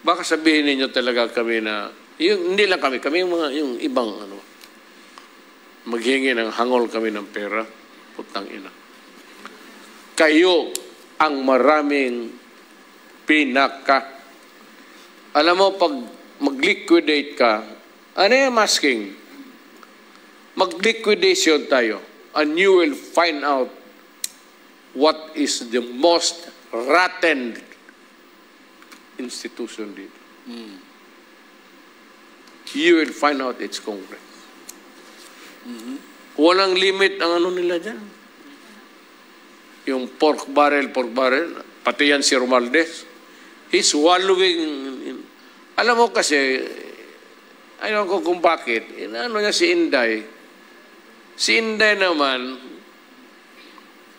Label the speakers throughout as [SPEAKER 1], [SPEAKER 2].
[SPEAKER 1] Baka sabihin ninyo talaga kami na, hindi lang kami yung ibang maghingi ng hangol kami ng pera. Putang ina. Kayo ang maraming alam mo, pag mag-liquidate ka, ano yung masking? Mag-liquidation tayo, and you will find out what is the most rotten institution dito. You will find out it's Congress. Walang limit ang ano nila dyan. Yung pork barrel, pati yan si Romualdez. He's wallowing alam mo kasi, ayaw ko kung bakit, ano niya si Inday. Si Inday naman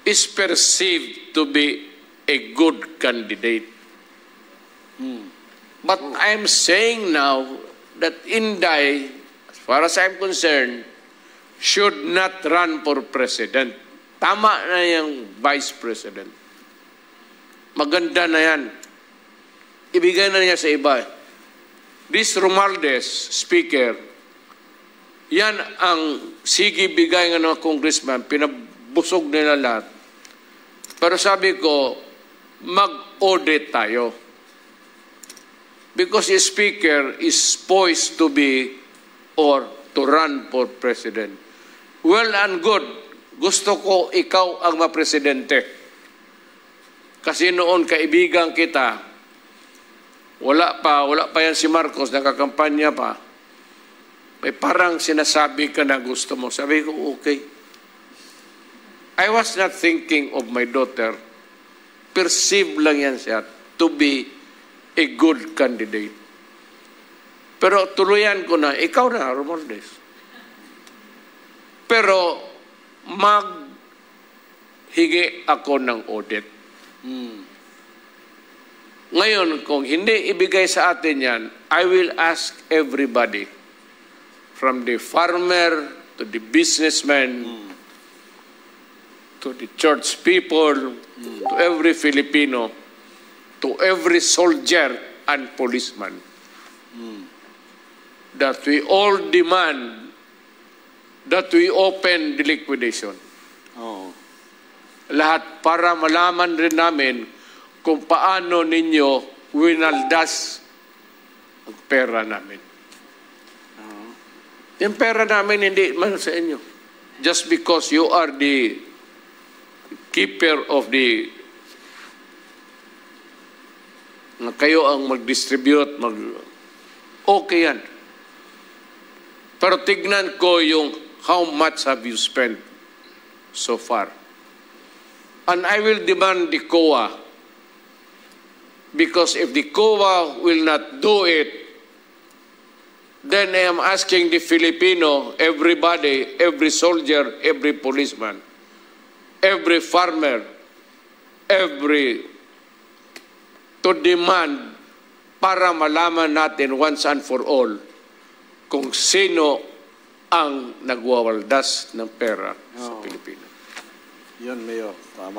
[SPEAKER 1] is perceived to be a good candidate. But I'm saying now that Inday, as far as I'm concerned, should not run for president. Tama na yung vice president. Maganda na yan. Ibigay na niya sa iba. This Romualdez, speaker, yan ang sige bigay ng mga congressman, pinabusog nila lahat. Pero sabi ko, mag-audit tayo. Because the speaker is poised to be or to run for president. Well and good. Gusto ko ikaw ang mapresidente. Kasi noon kaibigan kita, wala pa yan si Marcos, nakakampanya pa. May parang sinasabi ka na gusto mo. Sabi ko, okay. I was not thinking of my daughter. Perceive lang yan siya to be a good candidate. Pero tuluyan ko na, ikaw na, Romualdez. Pero maghigi ako ng audit. Ngayon, kung hindi ibigay sa atin yan, I will ask everybody, from the farmer to the businessman, to the church people, to every Filipino, to every soldier and policeman, that we all demand that we open the liquidation. Lahat para malaman rin namin kung paano ninyo winaldas ang pera namin. Yung pera namin hindi man sa inyo. Just because you are the keeper of the kayo ang mag-distribute, okay yan. Pero tignan ko yung how much have you spent so far. And I will demand the COA, because if the COA will not do it, then I am asking the Filipino, everybody, every soldier, every policeman, every farmer, to demand para malaman natin once and for all kung sino ang nagwawaldas ng pera sa Pilipinas.
[SPEAKER 2] Yun, Mayor. Tama.